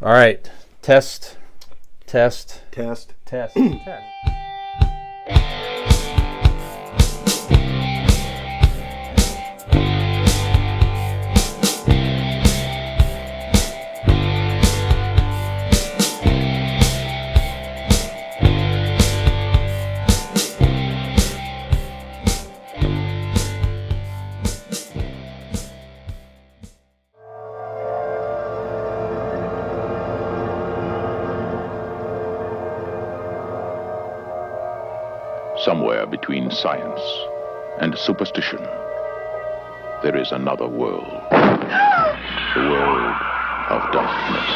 All right. Test. Somewhere between science and superstition, there is another world. The world of darkness.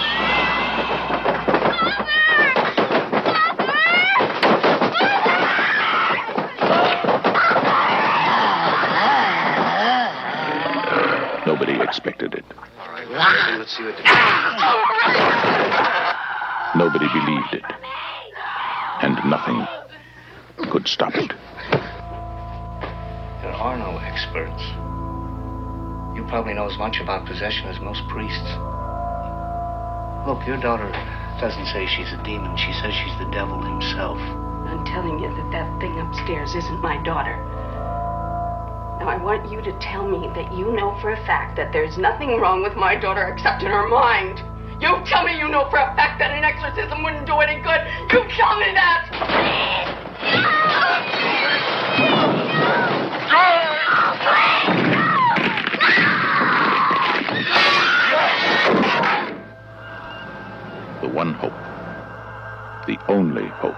Nobody expected it. All right, let's see what Nobody believed it. And nothing could stop it. There are no experts. You probably know as much about possession as most priests. Look, your daughter doesn't say she's a demon. She says she's the devil himself. I'm telling you that thing upstairs isn't my daughter. Now, I want you to tell me that you know for a fact that there's nothing wrong with my daughter except in her mind. You tell me you know for a fact that an exorcism wouldn't do any good. You tell me that! The one hope. The only hope.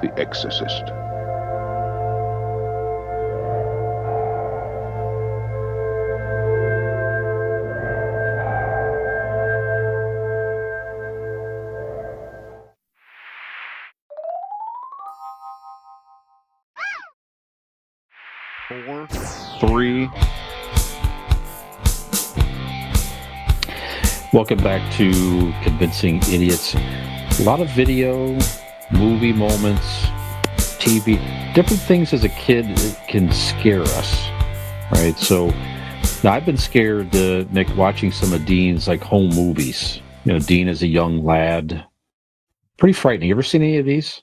The Exorcist. Four, three. Welcome back to Convincing Idiots. A lot of video, movie moments, TV, different things as a kid can scare us, right? So now I've been scared, Nick, watching some of Dean's like home movies. You know, Dean as a young lad. Pretty frightening. You ever seen any of these?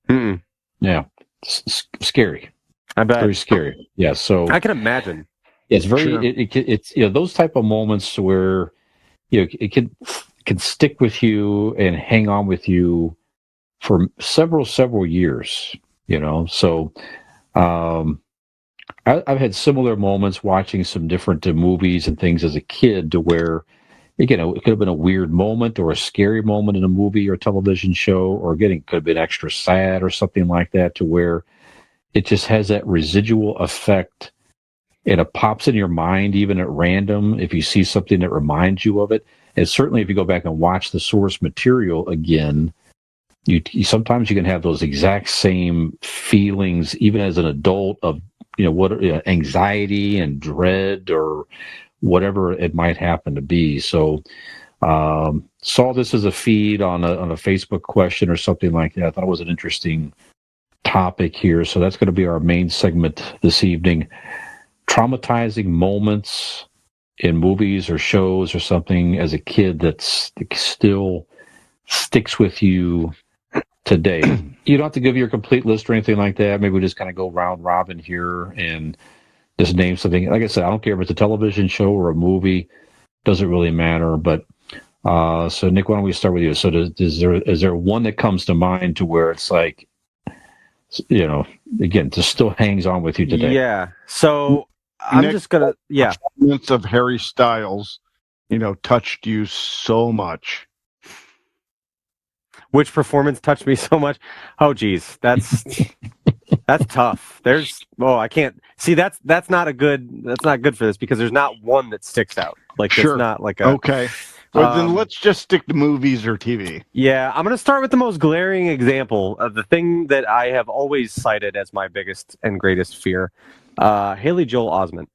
Mm-mm. Yeah. Scary. I bet. Very scary. Yeah. So I can imagine. it's very, Sure. it's, you know, those type of moments where, you know, it can stick with you and hang on with you for several years, you know? So, I've had similar moments watching some different movies and things as a kid to where, again, it could have been a weird moment or a scary moment in a movie or television show, or again, it could have been extra sad or something like that, to where it just has that residual effect and it pops in your mind even at random if you see something that reminds you of it. And certainly if you go back and watch the source material again, you sometimes you can have those exact same feelings even as an adult of, you know, what anxiety and dread or whatever it might happen to be. So saw this as a feed on a Facebook question or something like that. I thought it was an interesting topic here. So that's going to be our main segment this evening. Traumatizing moments in movies or shows or something as a kid that still sticks with you today. You don't have to give your complete list or anything like that. Maybe we just kind of go round robin here and just name something. Like I said, I don't care if it's a television show or a movie. Doesn't really matter. But so Nick, why don't we start with you? So is there one that comes to mind to where it's like, you know, again, just still hangs on with you today? Yeah. So I'm Nick, just gonna, yeah. Performance of Harry Styles, you know, touched you so much. Which performance touched me so much? Oh, geez, that's tough. I can't see. That's not good for this, because there's not one that sticks out. Like, Sure. It's not like a. Okay. Well, then let's just stick to movies or TV. Yeah, I'm going to start with the most glaring example of the thing that I have always cited as my biggest and greatest fear. Haley Joel Osment.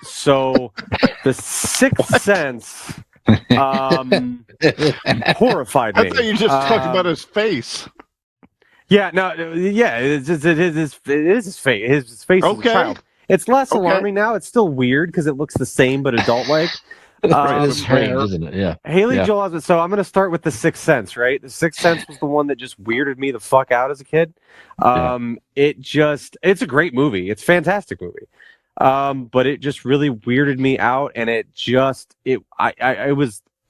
So The Sixth Sense horrified me. I thought you just talked about his face. Yeah, no, yeah, it is his face. His face is a child. It's less alarming now. It's still weird because it looks the same but adult-like. Right, his Strange, hair. isn't it? Yeah. Haley Yeah. Joel Osment. So I'm going to start with The Sixth Sense, right? The Sixth Sense was the one that just weirded me the fuck out as a kid. It's a great movie. It's a fantastic movie. But it just really weirded me out, and I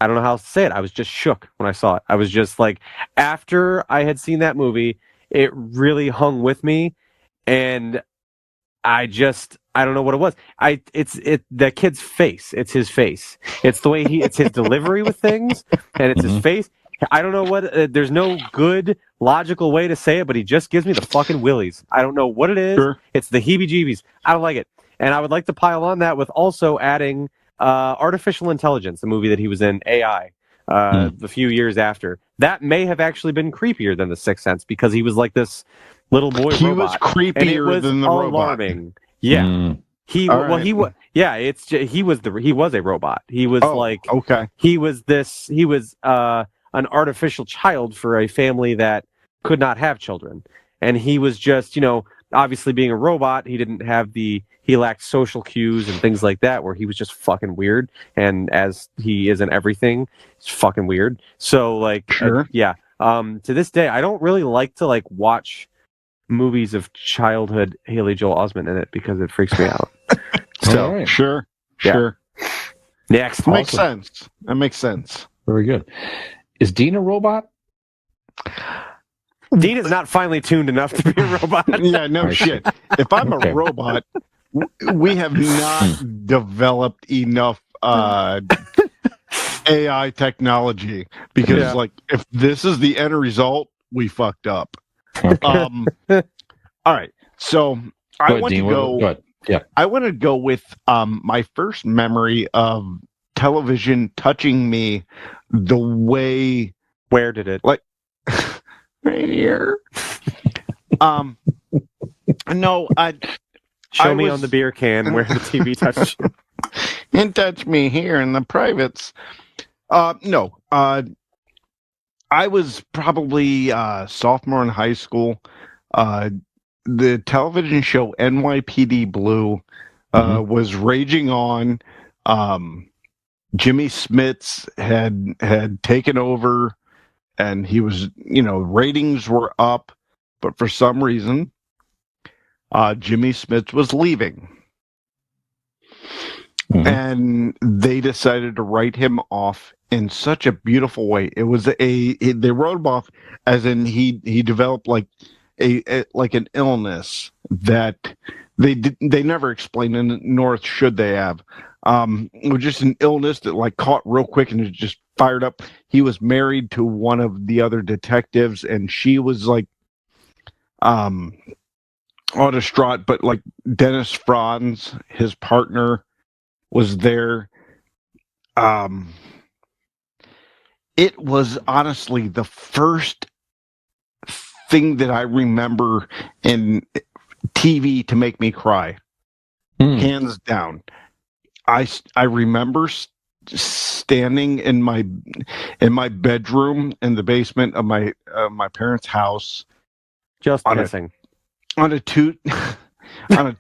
don't know how else to say it. I was just shook when I saw it. I was just like, after I had seen that movie, it really hung with me, and I don't know what it was. It's the kid's face. It's his face. It's the way it's his delivery with things, and it's his face. I don't know what. There's no good logical way to say it, but he just gives me the fucking willies. I don't know what it is. Sure. It's the heebie-jeebies. I don't like it, and I would like to pile on that with also adding Artificial Intelligence, the movie that he was in, AI, a few years after. That may have actually been creepier than The Sixth Sense because he was like this little boy He robot. was creepier And it was than the alarming. robot. Yeah. He All well right. he was yeah, he was a robot. He was okay. he was an artificial child for a family that could not have children. And he was just, obviously being a robot, he lacked social cues and things like that, where he was just fucking weird. And as he is in everything, it's fucking weird. So Sure. to this day, I don't really like to watch movies of childhood Haley Joel Osment in it because it freaks me out. So All right. Sure. Yeah. Sure. next, Makes sense. That makes sense. Very good. Is Dean a robot? Dean is not finely tuned enough to be a robot. Yeah, no Right. shit. If I'm Okay. a robot, we have not developed enough AI technology because, Yeah. if this is the end result, we fucked up. Okay. All right. So I Go ahead, want Dean. to go. Go ahead. Yeah. I want to go with my first memory of television touching me the way Where did it? right here. No, Show I me was- on the beer can where the TV touched you. and touch me here in the privates. No. I was probably sophomore in high school. The television show NYPD Blue was raging on. Jimmy Smits had taken over, and he was, ratings were up, but for some reason, Jimmy Smits was leaving. And they decided to write him off in such a beautiful way. It was they wrote him off as in he developed like an illness that they never explained, and nor should they have. It was just an illness that caught real quick and it just fired up. He was married to one of the other detectives, and she was all distraught. But Dennis Franz, his partner, was there. It was honestly the first thing that I remember in TV to make me cry, hands down. I remember standing in my bedroom in the basement of my parents' house, Just on missing. on a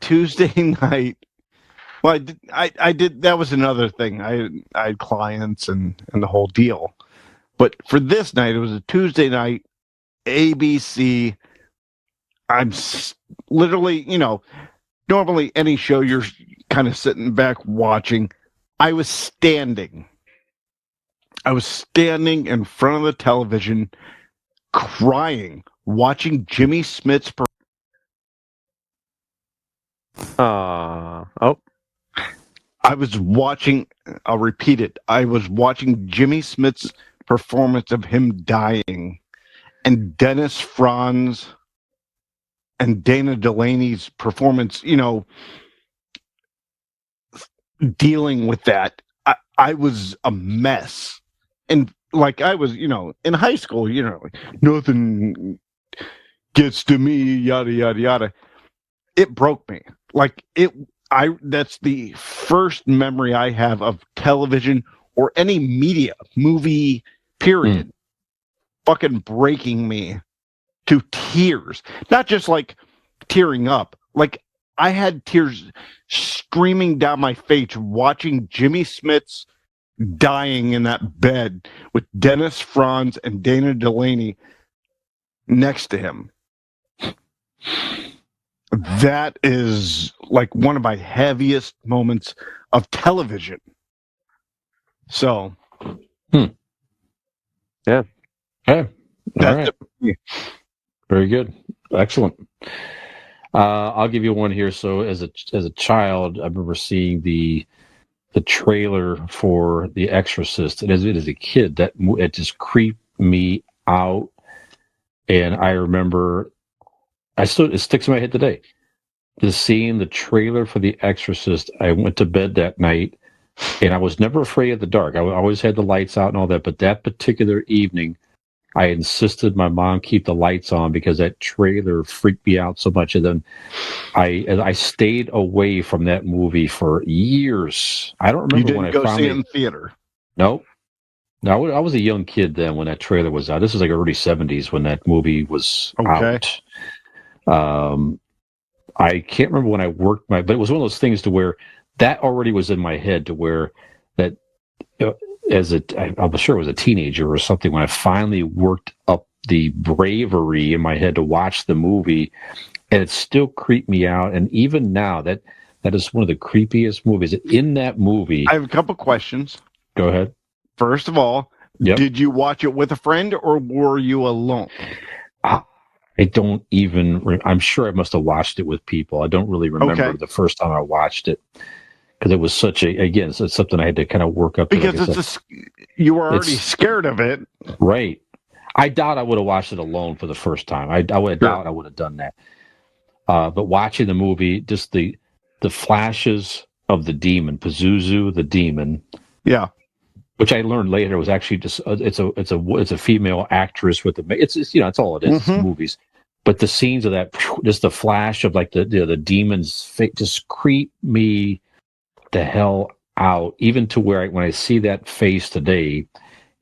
Tuesday night. Well, I did. That was another thing. I had clients and the whole deal. But for this night, it was a Tuesday night, ABC. I'm literally, normally any show you're kind of sitting back watching. I was standing in front of the television, crying, watching Jimmy Smits. I was watching, I'll repeat it. I was watching Jimmy Smits' performance of him dying, and Dennis Franz and Dana Delaney's performance, dealing with that. I was a mess. And I was, in high school, nothing gets to me, yada, yada, yada. It broke me. That's the first memory I have of television or any media, movie, period, fucking breaking me to tears. Not just tearing up. I had tears streaming down my face watching Jimmy Smits dying in that bed with Dennis Franz and Dana Delaney next to him. That is like one of my heaviest moments of television. So, Yeah. Okay. All that's right. Very good. Excellent. I'll give you one here. So as a child, I remember seeing the trailer for The Exorcist, and as a kid, it just creeped me out. And I remember, it sticks in my head today. Just seeing the trailer for The Exorcist, I went to bed that night, and I was never afraid of the dark. I always had the lights out and all that, but that particular evening, I insisted my mom keep the lights on because that trailer freaked me out so much. And then I stayed away from that movie for years. I don't remember when I go finally see it in theater. No, I was a young kid then when that trailer was out. This was like early 70s when that movie was out. I can't remember when I worked but it was one of those things to where that already was in my head to where that. I'm sure it was a teenager or something when I finally worked up the bravery in my head to watch the movie, and it still creeped me out. And even now, that is one of the creepiest movies. In that movie, I have a couple questions. Go ahead. First of all, did you watch it with a friend or were you alone? I don't even. I'm sure I must have watched it with people. I don't really remember the first time I watched it. Because it was it's something I had to kind of work up to. Because you were already scared of it. Right. I doubt I would have watched it alone for the first time. I doubt I would have done that. But watching the movie, just the flashes of the demon, Pazuzu, the demon. Yeah. Which I learned later was actually just it's a female actress with it's all it is. It's movies. But the scenes of that, just the flash of like the demon's face, just creep me the hell out, even to where when I see that face today,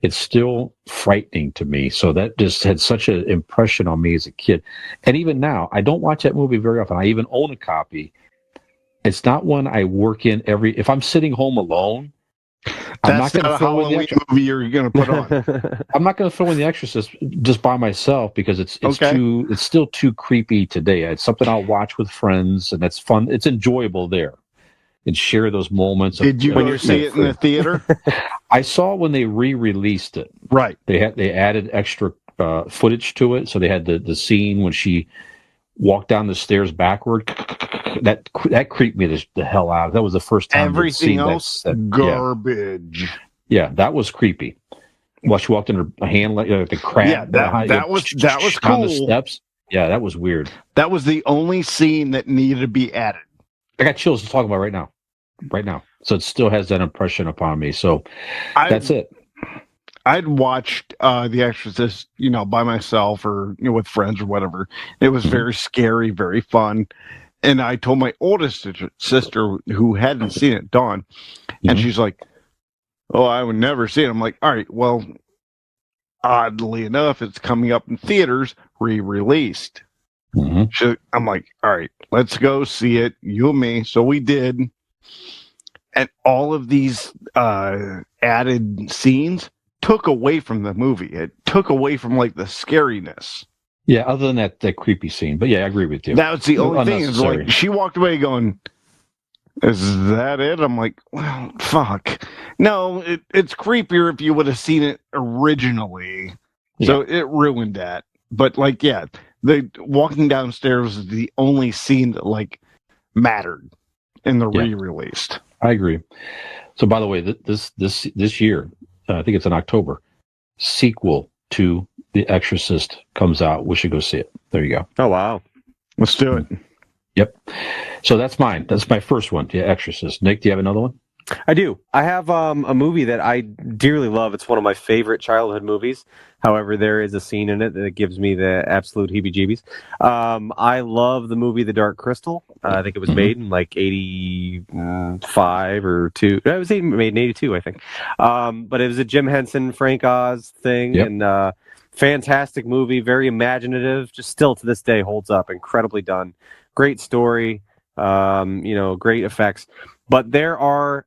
it's still frightening to me. So that just had such an impression on me as a kid. And even now, I don't watch that movie very often. I even own a copy. It's not one I work in if I'm sitting home alone, I'm not going to throw in the Exorcist. Movie you're going to put on. I'm not going to throw in The Exorcist just by myself because it's still too creepy today. It's something I'll watch with friends, and that's fun. It's enjoyable there. And share those moments. Did you go see it in the theater? I saw when they re-released it. Right. They added extra footage to it. So they had the scene when she walked down the stairs backward. That creeped me the hell out. That was the first time. Everything else garbage. Yeah, that was creepy. Well, she walked in her hand like the crab. Yeah, that was cool. On the steps. Yeah, that was weird. That was the only scene that needed to be added. I got chills to talk about right now. So it still has that impression upon me. So that's it. I'd watched The Exorcist, by myself or with friends or whatever. It was very scary, very fun. And I told my oldest sister who hadn't seen it, Dawn, and she's like, "Oh, I would never see it." I'm like, "All right, well, oddly enough, it's coming up in theaters, re-released." I'm like, all right, let's go see it, you and me. So we did. And all of these added scenes took away from the movie. It took away from like the scariness. Yeah, other than that creepy scene. But yeah, I agree with you. That was the only thing. Is like she walked away going, "Is that it?" I'm like, well, fuck. No, it's creepier if you would have seen it originally. Yeah. So it ruined that. But like, yeah. The walking downstairs is the only scene that mattered in the re-released. I agree. So by the way, this year, I think it's in October, sequel to The Exorcist comes out. We should go see it. There you go. Oh wow, let's do it. Yep. So that's mine. That's my first one. The Exorcist. Nick, do you have another one? I do. I have a movie that I dearly love. It's one of my favorite childhood movies. However, there is a scene in it that gives me the absolute heebie-jeebies. I love the movie The Dark Crystal. I think it was made in 85 or 2. It was made in 82, I think. But it was a Jim Henson, Frank Oz thing. Yep. And fantastic movie, very imaginative. Just still to this day holds up. Incredibly done. Great story. Great effects. But there are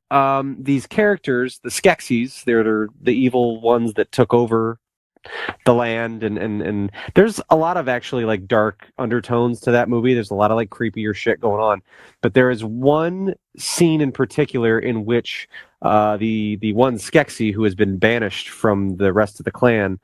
these characters, the Skeksis. They're the evil ones that took over the land, and there's a lot of actually like dark undertones to that movie. There's a lot of like creepier shit going on. But there is one scene in particular in which the one Skeksi who has been banished from the rest of the clan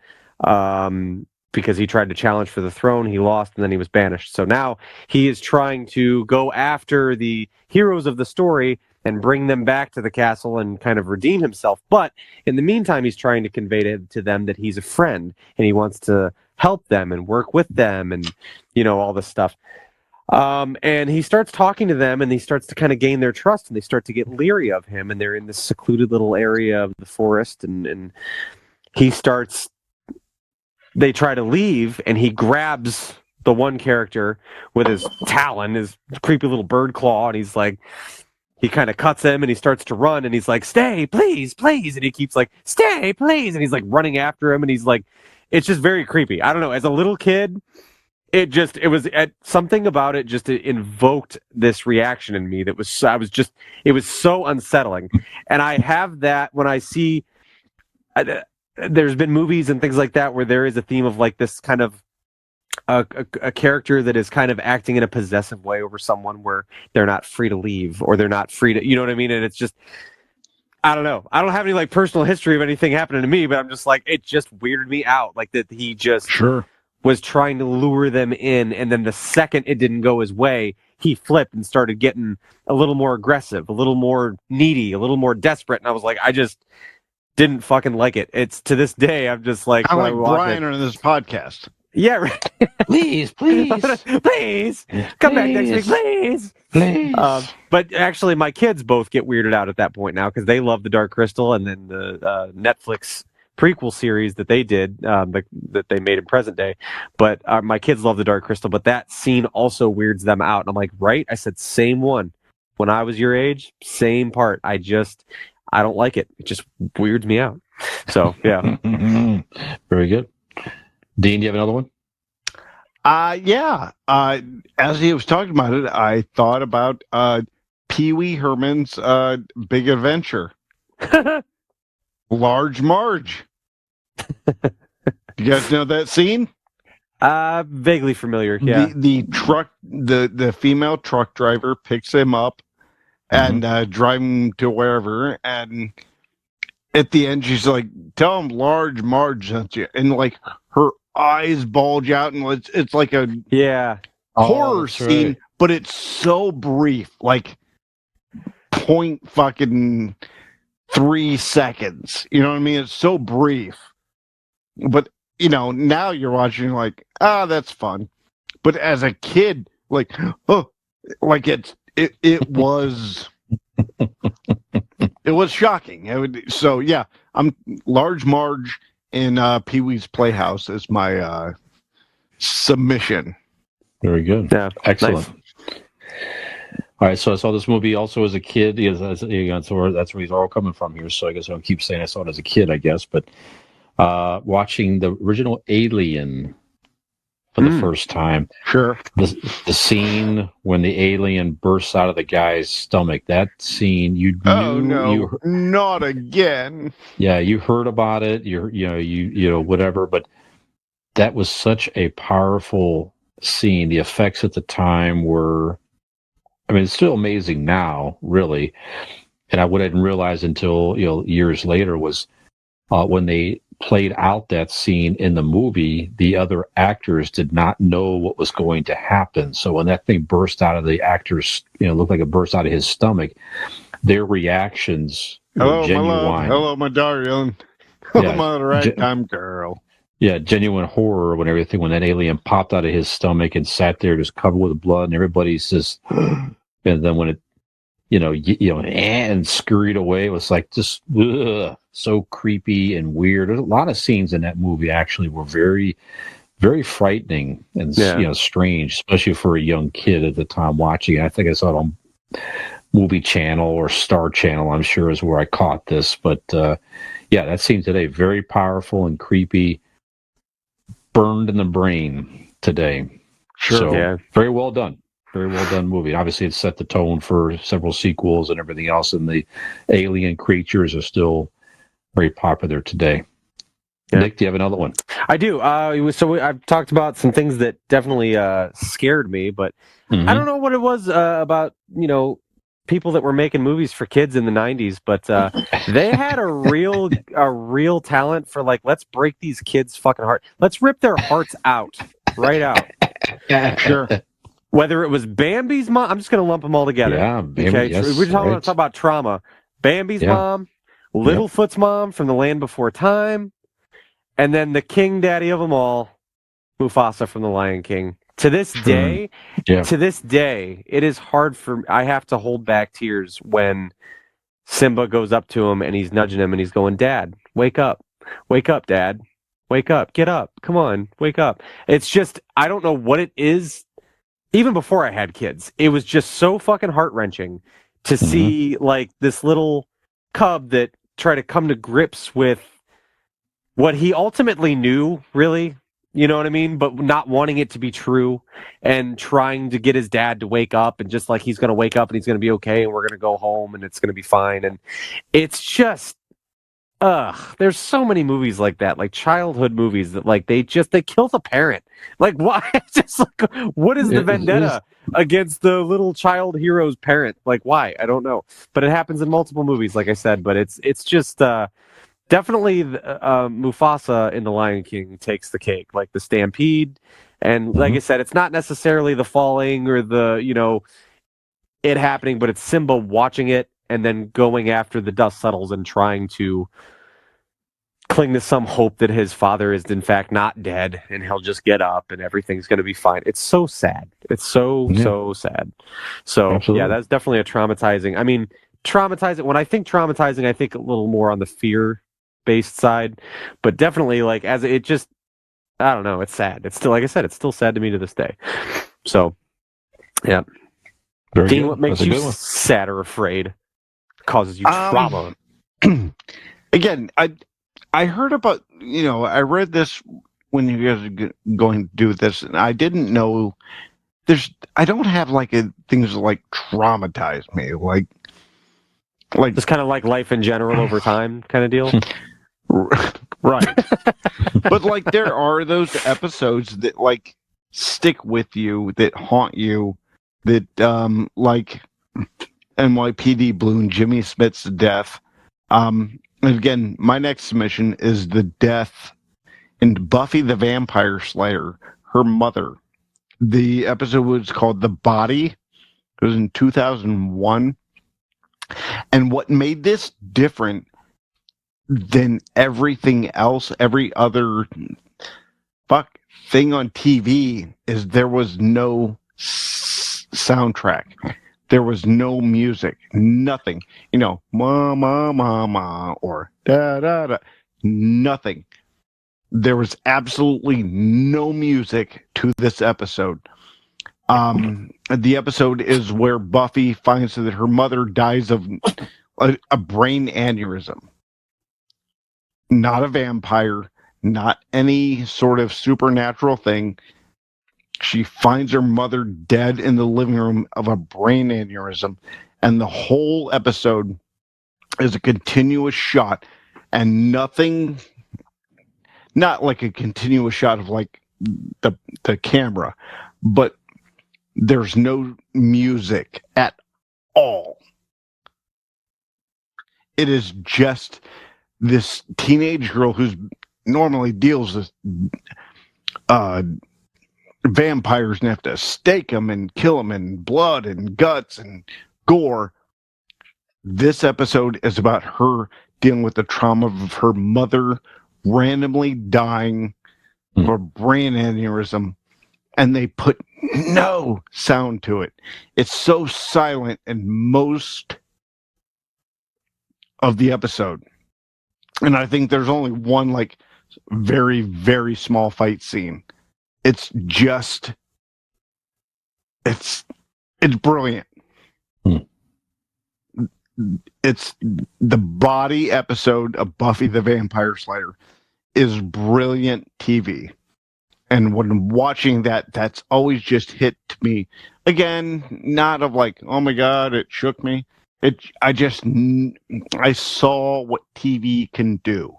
because he tried to challenge for the throne, he lost, and then he was banished. So now he is trying to go after the heroes of the story and bring them back to the castle and kind of redeem himself. But in the meantime, he's trying to convey to them that he's a friend and he wants to help them and work with them and, all this stuff. And he starts talking to them and he starts to kind of gain their trust and they start to get leery of him. And they're in this secluded little area of the forest and they try to leave and he grabs the one character with his talon, his creepy little bird claw, and he's like, he kind of cuts him and he starts to run and he's like, stay, please, please. And he keeps like, stay, please. And he's like running after him and he's like, it's just very creepy. I don't know. As a little kid, it was something about it just it invoked this reaction in me that was, it was so unsettling. And I have that when I see, there's been movies and things like that where there is a theme of like this kind of a character that is kind of acting in a possessive way over someone where they're not free to leave or they're not free to, you know what I mean? And it's just, I don't know. I don't have any like personal history of anything happening to me, but I'm just like, it just weirded me out. Like that he just was trying to lure them in. And then the second it didn't go his way, he flipped and started getting a little more aggressive, a little more needy, a little more desperate. And I was like, I just didn't fucking like it. It's to this day, I'm just like, I like Brian on this podcast. Yeah, right. Please, please, come back next week, please. But actually, my kids both get weirded out at that point now because they love the Dark Crystal and then the Netflix prequel series that they did, that they made in present day. But my kids love the Dark Crystal, but that scene also weirds them out. And I'm like, right? I said, same one. When I was your age, same part. I don't like it. It just weirds me out. So, yeah. Very good. Dean, do you have another one? Yeah. As he was talking about it, I thought about Pee Wee Herman's Big Adventure. Large Marge. You guys know that scene? Vaguely familiar, yeah. The truck, the female truck driver picks him up and drive him to wherever, and at the end she's like, tell him Large Marge sent you, and like her eyes bulge out, and it's like a horror scene, right. But it's so brief, like point fucking 3 seconds. You know what I mean? It's so brief. But now you're watching like, that's fun. But as a kid, like, like it was it was shocking. So yeah, I'm Large Marge in Pee Wee's Playhouse is my submission. Very good. Yeah, excellent. Nice. All right, so I saw this movie also as a kid. So that's where he's all coming from here. So I guess I'll keep saying I saw it as a kid, I guess. But watching the original Alien for the first time. Sure. The scene when the alien bursts out of the guy's stomach, that scene, you knew. Oh, no, not again. Yeah, you heard about it, whatever, but that was such a powerful scene. The effects at the time were, it's still amazing now, really. And what I didn't realize until, years later was when they played out that scene in the movie, the other actors did not know what was going to happen. So when that thing burst out of the actor's, looked like it burst out of his stomach, their reactions were genuine. My love. Hello, my darling. Hello, my right time girl. Yeah, genuine horror when that alien popped out of his stomach and sat there just covered with blood, and everybody's just, and then when it, and scurried away, it was like just so creepy and weird. There's a lot of scenes in that movie actually were very, very frightening and strange, especially for a young kid at the time watching it. I think I saw it on Movie Channel or Star Channel, I'm sure, is where I caught this. But that scene today, very powerful and creepy, burned in the brain today. Sure. So, very well done. Very well done movie. Obviously, it set the tone for several sequels and everything else, and the alien creatures are still very popular today. Yeah. Nick, do you have another one? I do. I've talked about some things that definitely scared me, but I don't know what it was about, people that were making movies for kids in the 90s, but they had a real talent for, like, let's break these kids' fucking heart. Let's rip their hearts out, right out. Sure. Whether it was Bambi's mom, I'm just going to lump them all together. Yeah, Bambi, okay? yes, We're talking right. about trauma. Bambi's mom, Littlefoot's mom from The Land Before Time, and then the king daddy of them all, Mufasa from The Lion King. To this day, it is hard for I have to hold back tears when Simba goes up to him and he's nudging him and he's going, "Dad, wake up, Dad, wake up, get up, come on, wake up." It's just, I don't know what it is. Even before I had kids, it was just so fucking heart wrenching to see, like, this little cub that tried to come to grips with what he ultimately knew, really. You know what I mean? But not wanting it to be true and trying to get his dad to wake up, and just like, he's going to wake up and he's going to be okay and we're going to go home and it's going to be fine. And it's just, there's so many movies like that, like childhood movies that, like, they kill the parent. Like, why? Just like, what is the vendetta against the little child hero's parent? Like, why? I don't know. But it happens in multiple movies, like I said, but it's just, definitely, Mufasa in The Lion King takes the cake, like the stampede. And like I said, it's not necessarily the falling or the, it happening, but it's Simba watching it and then going after the dust settles and trying to cling to some hope that his father is in fact not dead and he'll just get up and everything's going to be fine. It's so sad. It's so sad. So, Absolutely. Yeah, that's definitely a traumatizing. I mean, traumatizing. When I think traumatizing, I think a little more on the fear-based side, but definitely, like, as it just, I don't know. It's sad. It's still, like I said, it's still sad to me to this day. So, yeah. Very Dean, good. what makes That's a you good one. sad or afraid? Causes you trauma? Again, I heard about, I read this when you guys are going to do this, and I didn't know I don't have like things that like traumatize me, like Just kind of like life in general over time kind of deal. Right. But like, there are those episodes that like stick with you, that haunt you, that like NYPD Blue and Jimmy Smith's death. And again, my next submission is the death in Buffy the Vampire Slayer, her mother. The episode was called The Body. It was in 2001. And what made this different than everything else, every other thing on TV, is there was no soundtrack. There was no music, nothing. Ma, ma, ma, ma, or da, da, da. Nothing. There was absolutely no music to this episode. The episode is where Buffy finds that her mother dies of a brain aneurysm. Not a vampire, not any sort of supernatural thing. She finds her mother dead in the living room of a brain aneurysm, and the whole episode is a continuous shot, and nothing, not like a continuous shot of like the camera, but there's no music at all. It is just this teenage girl who's normally deals with vampires and have to stake them and kill them, and blood and guts and gore. This episode is about her dealing with the trauma of her mother randomly dying of a brain aneurysm, and they put no sound to it. It's so silent in most of the episode. And I think there's only one like very, very small fight scene. It's just, it's brilliant. It's the Body episode of Buffy the Vampire Slayer is brilliant TV. And when watching that, that's always just hit to me. Again, not of like, oh my God, it shook me. I saw what TV can do.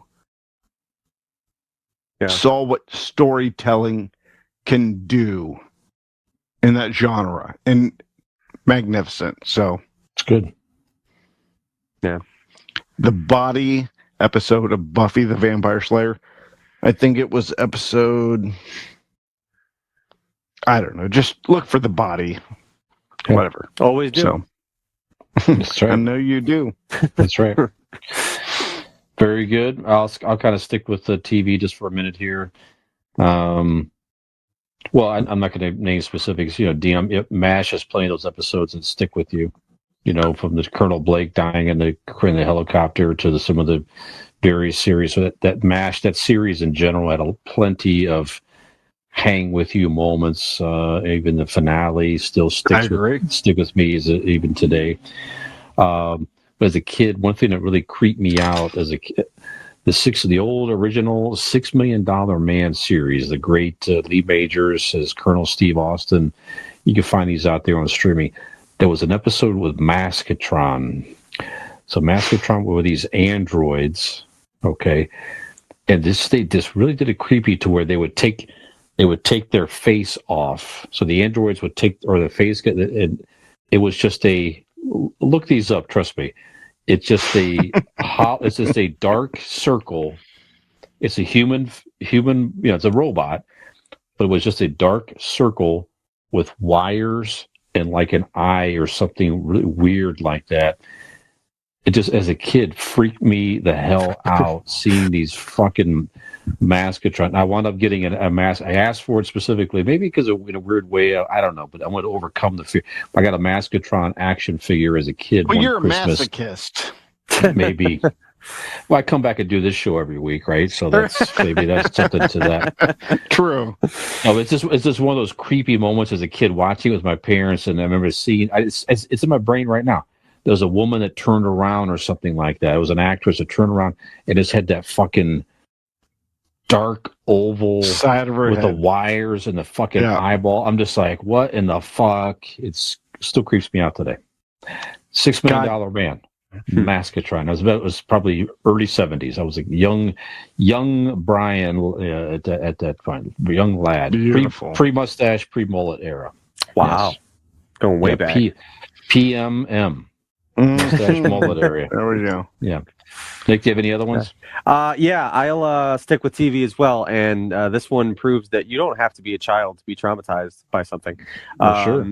Yeah. Saw what storytelling can do in that genre. And magnificent. So It's good. Yeah. The body episode of Buffy the Vampire Slayer, I think it was episode, I don't know, just look for the body. Yeah. Whatever. Always do. So That's I right. know you do. That's right. Very good. I'll kind of stick with the TV just for a minute here. Well, I'm not going to name specifics. DM MASH is playing those episodes and stick with you. From the Colonel Blake dying in the helicopter to some of the various series. So that MASH, that series in general, had plenty of hang with you moments. Even the finale still stick with me even today. But as a kid, one thing that really creeped me out as a kid, the old original $6 Million Man series, the great Lee Majors as Colonel Steve Austin. You can find these out there on streaming. There was an episode with Maskatron. So Maskatron were these androids, okay, and this really did it creepy to where they would take their face off. So the androids would take, or the face, and it was just look these up. Trust me. It's just it's just a dark circle. It's a human, it's a robot, but it was just a dark circle with wires and like an eye or something really weird like that. It just, as a kid, freaked me the hell out seeing these fucking Maskatron. I wound up getting a mask. I asked for it specifically, maybe because in a weird way, I don't know, but I want to overcome the fear. I got a Maskatron action figure as a kid. Well, you're Christmas. a masochist. Maybe. Well, I come back and do this show every week, right? So maybe that's something to that. True. No, it's just one of those creepy moments as a kid watching with my parents, and I remember seeing. It's in my brain right now. There was a woman that turned around or something like that. It was an actress that turned around and just had that fucking dark oval side of her with head. the wires and the fucking eyeball. I'm just like, what in the fuck? It still creeps me out today. $6 Million Man. Maskatron. It was probably early 70s. I was a young Brian at that point, young lad, pre-mustache, pre-mullet era. Wow, yes. Going way back. PMM mustache mullet area. There we go. Yeah. Nick, do you have any other ones? Yeah, I'll stick with TV as well, and this one proves that you don't have to be a child to be traumatized by something. Sure.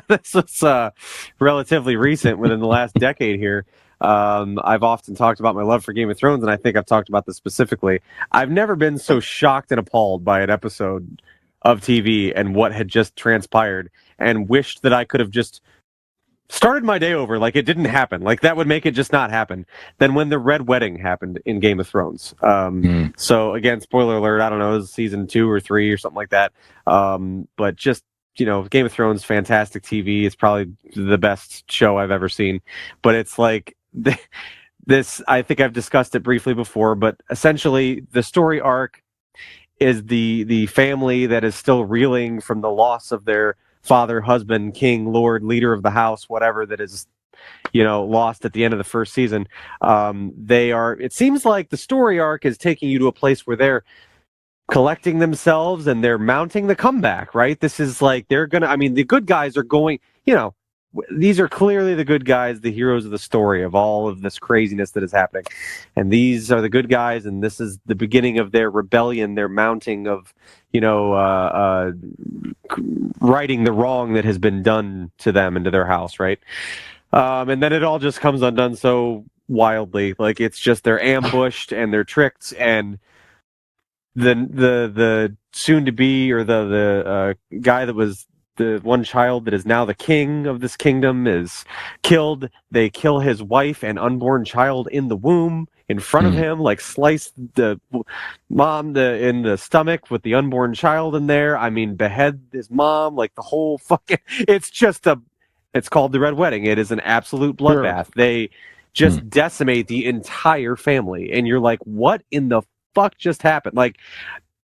This was relatively recent, within the last decade here. I've often talked about my love for Game of Thrones, and I think I've talked about this specifically. I've never been so shocked and appalled by an episode of TV and what had just transpired, and wished that I could have just started my day over like it didn't happen. Like that would make it just not happen. Then when the Red Wedding happened in Game of Thrones. So again, spoiler alert, I don't know, it was season 2 or 3 or something like that. But just, Game of Thrones, fantastic TV. It's probably the best show I've ever seen. But it's like this, I think I've discussed it briefly before, but essentially the story arc is the family that is still reeling from the loss of their father, husband, king, lord, leader of the house, whatever that is, lost at the end of the first season. It seems like the story arc is taking you to a place where they're collecting themselves and they're mounting the comeback, right? This is like, the good guys are going, these are clearly the good guys, the heroes of the story of all of this craziness that is happening. And these are the good guys, and this is the beginning of their rebellion, their mounting of, righting the wrong that has been done to them and to their house, right? And then it all just comes undone so wildly. Like, it's just they're ambushed and they're tricked, and the soon-to-be, or the guy that was the one child that is now the king of this kingdom is killed. They kill his wife and unborn child in the womb in front of him, like slice the mom in the stomach with the unborn child in there. I mean, behead his mom, like the whole fucking, it's called the Red Wedding. It is an absolute bloodbath. Sure. They just decimate the entire family. And you're like, what in the fuck just happened? Like,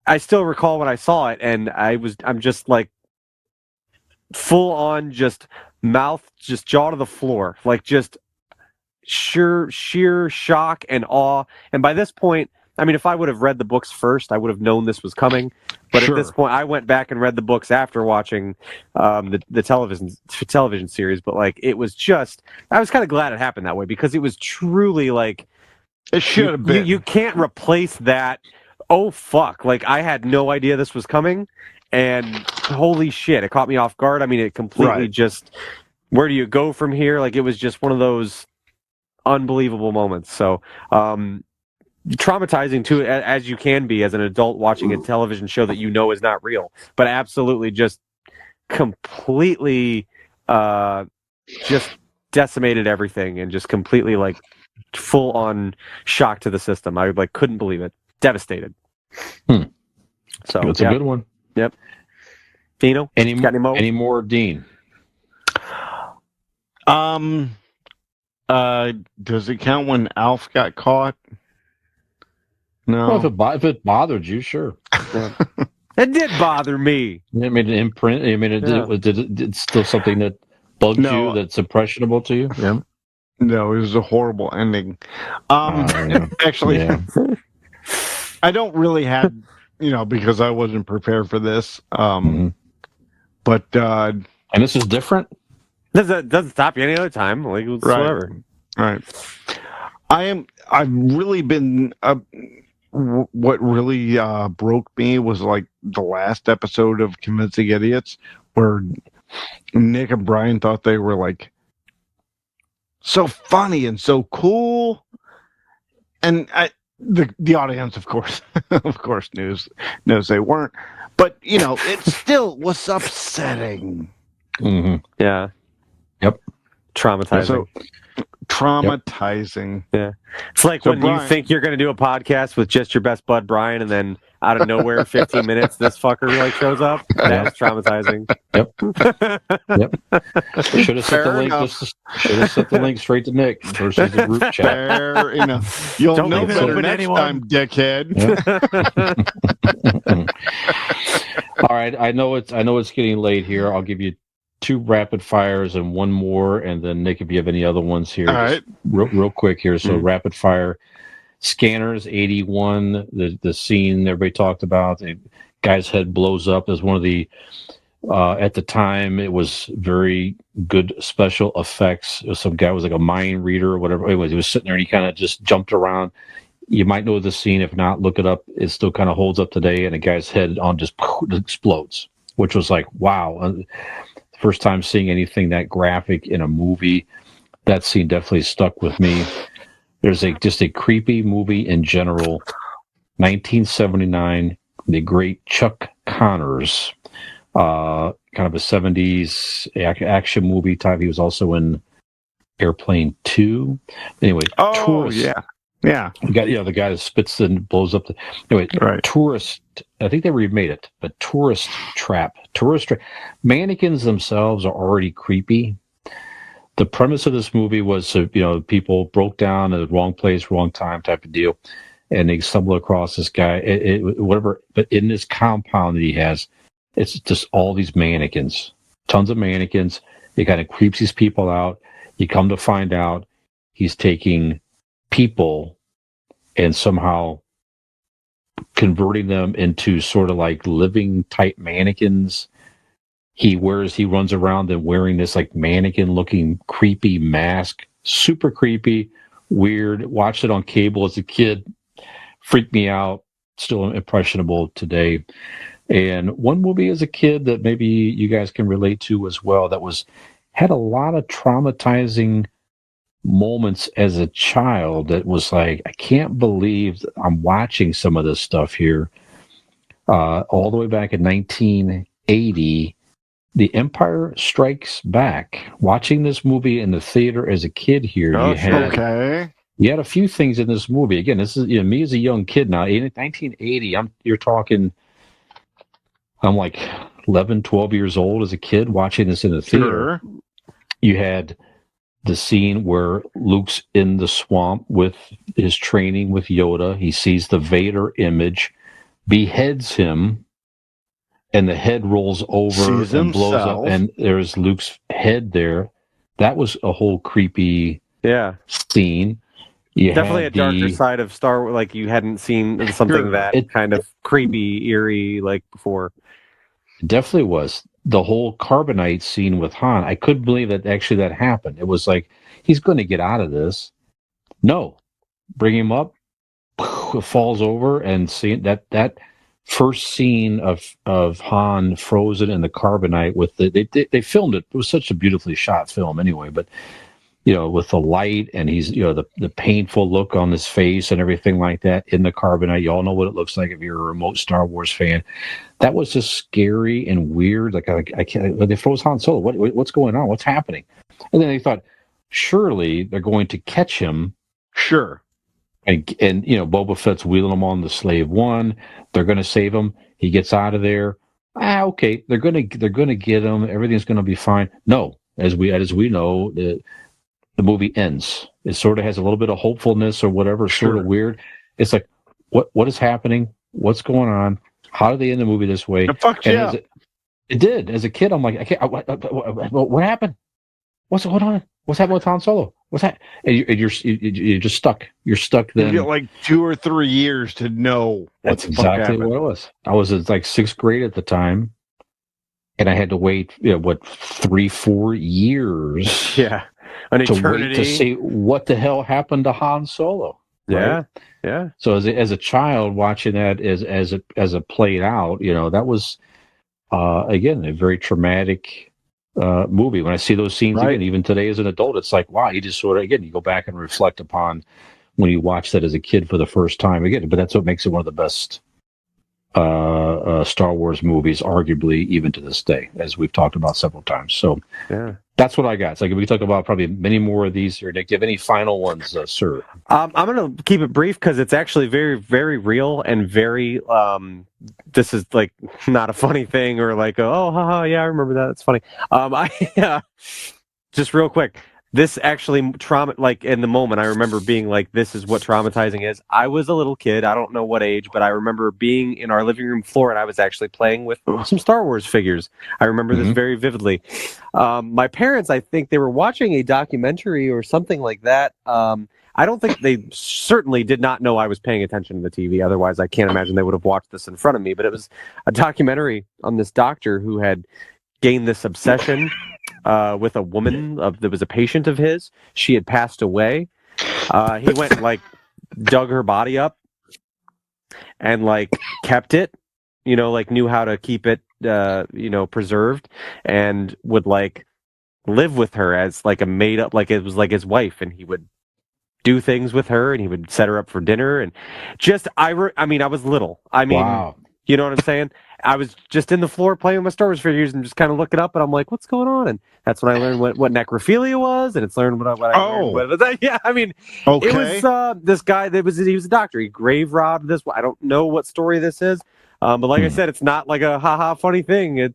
I still recall when I saw it, and I'm just like full on just mouth, just jaw to the floor, like just sheer shock and awe. And by this point, I mean, if I would have read the books first, I would have known this was coming. But at this point, I went back and read the books after watching the television series. But like, it was just, I was kind of glad it happened that way, because it was truly like, it should have been. You can't replace that. Oh fuck! Like, I had no idea this was coming, and holy shit, it caught me off guard. I mean, it completely just. Where do you go from here? Like, it was just one of those unbelievable moments. So, traumatizing too, as you can be as an adult watching a television show that you know is not real, but absolutely just completely, just decimated everything, and just completely like full on shock to the system. I like couldn't believe it. Devastated. So it's a good one. Yep. Dino, any more, Dean? Does it count when Alf got caught? No. Well, if it bothered you, sure. It did bother me. It made an imprint. I mean, it's still something that bugs you, that's impressionable to you. Yeah. No, it was a horrible ending. Actually, I don't really have, because I wasn't prepared for this. But and this is different. Doesn't stop you any other time. Like, whatever. Right. I've really been. What really broke me was like the last episode of Convincing Idiots, where Nick and Brian thought they were like so funny and so cool, and the audience, of course, knows they weren't. But it still was upsetting. Mm-hmm. Yeah. Yep. Traumatizing. Traumatizing. Yeah. It's like when Brian, you think you're going to do a podcast with just your best bud Brian, and then out of nowhere, 15 minutes, this fucker like shows up. That's traumatizing. Yep. Should have set the link. Should have set the link straight to Nick versus the group chat. Fair enough. You'll know better next time, dickhead. All right. I know it's getting late here. I'll give you 2 rapid fires and 1 more, and then Nick, if you have any other ones here, all right, real quick here. So rapid fire, Scanners 81, the scene everybody talked about, the guy's head blows up as one of the. At the time, it was very good special effects. Some guy was like a mind reader or whatever. Anyways, he was sitting there and he kind of just jumped around. You might know the scene. If not, look it up. It still kind of holds up today, and a guy's head just explodes, which was like, wow. First time seeing anything that graphic in a movie. That scene definitely stuck with me. There's just a creepy movie in general. 1979, the great Chuck Connors, kind of a 70s action movie type. He was also in Airplane 2. Anyway, Tourist. Yeah. The guy that spits and blows up. Tourist. I think they remade it, but Tourist Trap. Mannequins themselves are already creepy. The premise of this movie was, people broke down at the wrong place, wrong time type of deal, and they stumble across this guy. Whatever, but in this compound that he has, it's just all these mannequins, tons of mannequins. It kind of creeps these people out. You come to find out he's taking people and somehow converting them into sort of like living type mannequins. He runs around and wearing this like mannequin looking creepy mask. Super creepy, weird. Watched it on cable as a kid. Freaked me out. Still impressionable today. And one movie as a kid that maybe you guys can relate to as well, that had a lot of traumatizing moments as a child, that was like, I can't believe I'm watching some of this stuff here. All the way back in 1980, The Empire Strikes Back. Watching this movie in the theater as a kid here, you had a few things in this movie. Again, this is me as a young kid now. In 1980, I'm like 11, 12 years old as a kid watching this in the theater. Sure. You had the scene where Luke's in the swamp with his training with Yoda. He sees the Vader image. beheads him, and the head rolls over Sees and blows up, himself. and there's Luke's head there. That was a whole creepy scene. You Definitely a had darker side of Star Wars, like you hadn't seen something kind of creepy, eerie like before. It definitely was. The whole carbonite scene with Han, I couldn't believe that actually that happened. It was like, he's going to get out of this. No. Bring him up, falls over, and see that first scene of Han frozen in the carbonite with they filmed it. It was such a beautifully shot film anyway, but with the light, and he's the painful look on his face and everything like that in the carbonite. You all know what it looks like if you're a remote Star Wars fan. That was just scary and weird. Like I can't. They froze Han Solo. What's going on? What's happening? And then they thought, surely they're going to catch him. Sure. And Boba Fett's wheeling him on the Slave One. They're going to save him. He gets out of there. Okay, they're going to get him. Everything's going to be fine. No, as we know, the movie ends. It sort of has a little bit of hopefulness or whatever. Sure. Sort of weird. It's like, what is happening? What's going on? How did they end the movie this way? It did. As a kid, I'm like, I can't. What happened? What's going on? What's happening with Han Solo? What's that? And you're just stuck. You're stuck. Then you get like 2 or 3 years to know. That's exactly what it was. I was in like 6th grade at the time, and I had to wait. 3-4 years. Yeah, an eternity to see what the hell happened to Han Solo. Right? Yeah. So as a child watching that as it played out, that was again a very traumatic movie. When I see those scenes again, even today as an adult, it's like, wow, you just sort of, again, you go back and reflect upon when you watch that as a kid for the first time again. But that's what makes it one of the best Star Wars movies, arguably, even to this day, as we've talked about several times. So that's what I got. It's like, we talk about probably many more of these here. Nick, do you have any final ones, sir? I'm going to keep it brief because it's actually very, very real and very, this is like not a funny thing or like, oh, haha, yeah, I remember that. It's funny. Just real quick. This actually like in the moment, I remember being like, this is what traumatizing is. I was a little kid. I don't know what age, but I remember being in our living room floor and I was actually playing with some Star Wars figures. I remember this very vividly. My parents, I think they were watching a documentary or something like that. I don't think they certainly did not know I was paying attention to the TV. Otherwise, I can't imagine they would have watched this in front of me. But it was a documentary on this doctor who had gained this obsession with a woman that was a patient of his. She had passed away. He went and like dug her body up and like kept it, like knew how to keep it, preserved, and would like live with her as like a made up, like it was like his wife, and he would do things with her and he would set her up for dinner and just, I was little. Wow. You know what I'm saying? I was just in the floor playing with my Star Wars figures and just kind of looking up, and I'm like, "What's going on?" And that's when I learned what necrophilia was, and it's learned what I learned. Yeah, it was this guy he was a doctor. He grave robbed this. I don't know what story this is, but like I said, it's not like a haha funny thing.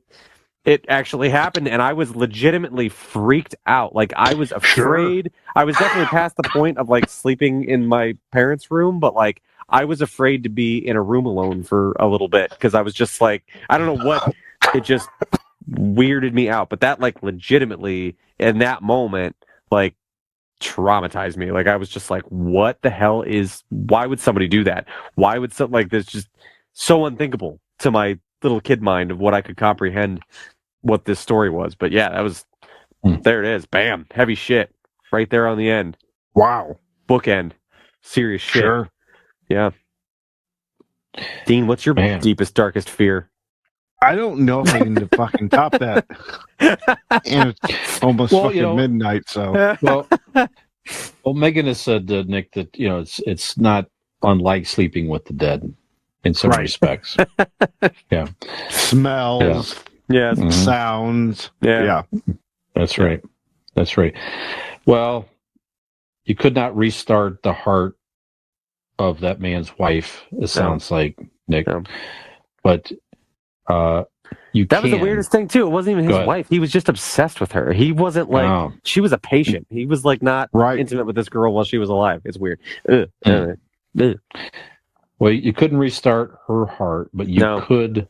It actually happened, and I was legitimately freaked out. Like I was afraid. Sure. I was definitely past the point of like sleeping in my parents' room, but like I was afraid to be in a room alone for a little bit because I was just like, I don't know what, it just weirded me out. But that like legitimately in that moment, like traumatized me. Like I was just like, what the hell why would somebody do that? Why would something like this just so unthinkable to my little kid mind of what I could comprehend what this story was. But yeah, that was, there it is. Bam. Heavy shit right there on the end. Wow. Bookend. Serious shit. Sure. Yeah. Dean, what's your deepest, darkest fear? I don't know if I can fucking top that. And it's almost midnight, so. Well, Megan has said, Nick, that it's not unlike sleeping with the dead in some respects. Yeah. Smells. Yeah. Sounds. Yeah. That's right. That's right. Well, you could not restart the heart of that man's wife, it sounds like, Nick. No. But you That was the weirdest thing, too. It wasn't even his wife. He was just obsessed with her. He wasn't like, she was a patient. He was like not intimate with this girl while she was alive. It's weird. Well, you couldn't restart her heart, but you No. could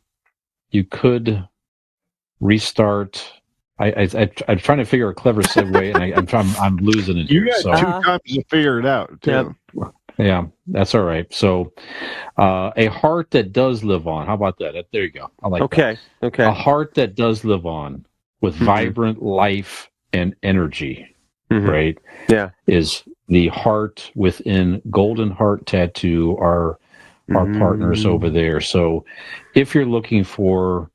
restart. I'm trying to figure a clever segue, and I'm losing it You here. got So two times to figure it out, too. Yep. yeah, that's all right. So a heart that does live on. How about that? There you go. I like that. Okay. A heart that does live on with Mhm. vibrant life and energy, Mhm. right? Yeah. Is the heart within Golden Heart Tattoo, our partners over there. So if you're looking for,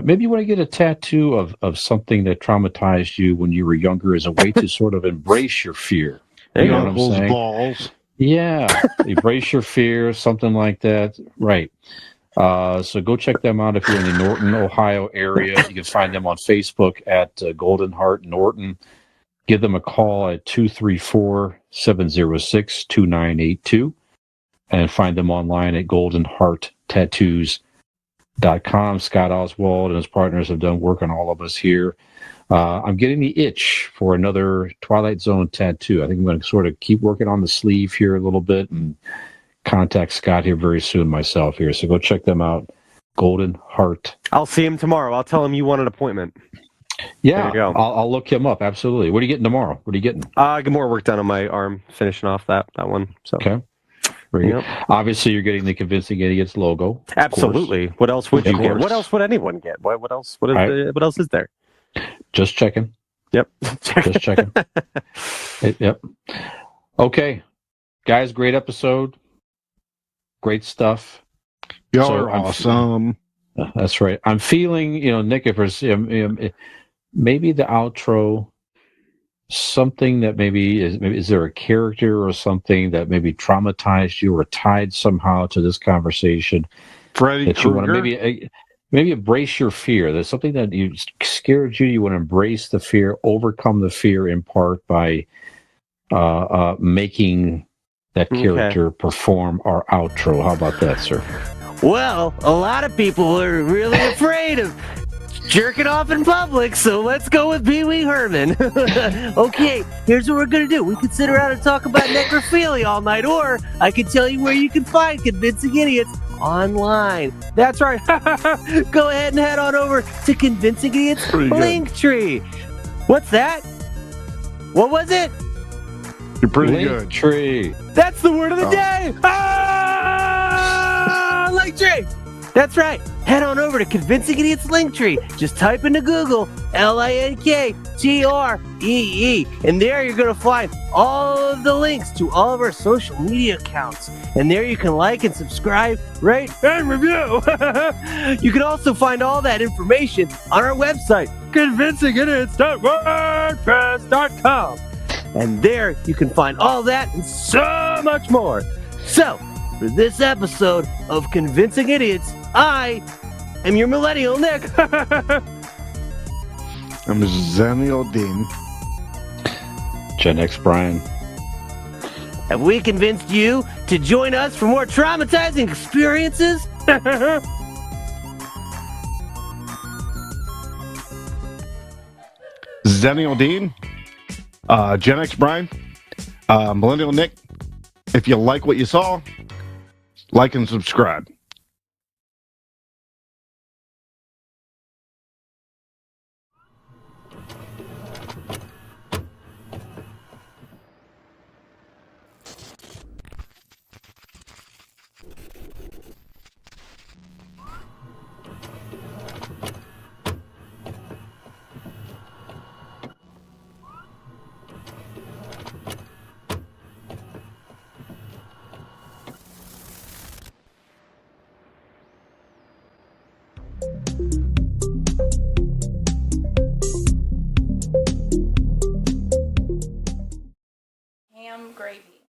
maybe you want to get a tattoo of something that traumatized you when you were younger as a way to sort of embrace your fear. There You you know go. what I'm Uncle's saying? balls. Yeah, embrace your fear, something like that. Right. So go check them out if you're in the Norton, Ohio area. You can find them on Facebook at Golden Heart Norton. Give them a call at 234-706-2982 and find them online at goldenhearttattoos.com. Scott Oswald and his partners have done work on all of us here. I'm getting the itch for another Twilight Zone tattoo. I think I'm going to sort of keep working on the sleeve here a little bit and contact Scott here very soon myself here. So go check them out. Golden Heart. I'll see him tomorrow. I'll tell him you want an appointment. Yeah, There you go. I'll look him up. Absolutely. What are you getting tomorrow? What are you getting? I get more work done on my arm, finishing off that one. So Okay. Very Yep. good. Obviously, you're getting the Convincing Idiots logo. of Absolutely. course. What else would Of you get? course. What else would anyone get? What else? What else is there? Just checking. Yep. Just checking. Yep. Okay. Guys, great episode. Great stuff. Y'all So are I'm- awesome. That's right. I'm feeling, Nick, if there's maybe the outro, something that maybe is there a character or something that maybe traumatized you or tied somehow to this conversation Freddy that you want to Krueger. maybe embrace your fear. There's something that scared you. You want to embrace the fear, overcome the fear in part by making that Okay. character perform our outro. How about that, sir? Well, a lot of people are really afraid of jerking off in public, so let's go with Pee Wee Herman. Okay, here's what we're gonna do. We could sit around and talk about necrophilia all night, or I could tell you where you can find Convincing Idiots online. That's right. Go ahead and head on over to Convincing Idiots Pretty good. Linktree. What's that? What was it? You're pretty Link good. Tree. That's the word of the Oh. day! Linktree! That's right. Head on over to Convincing Idiots Linktree. Just type into Google LINKTREE, and there you're going to find all of the links to all of our social media accounts. And there you can like and subscribe, rate, and review. You can also find all that information on our website, convincingidiots.wordpress.com. And there you can find all that and so much more. So, for this episode of Convincing Idiots, I am your millennial Nick. I'm Zaniel Dean. Gen X Brian. Have we convinced you to join us for more traumatizing experiences? Zaniel Dean. Gen X Brian. Millennial Nick. If you like what you saw, like and subscribe.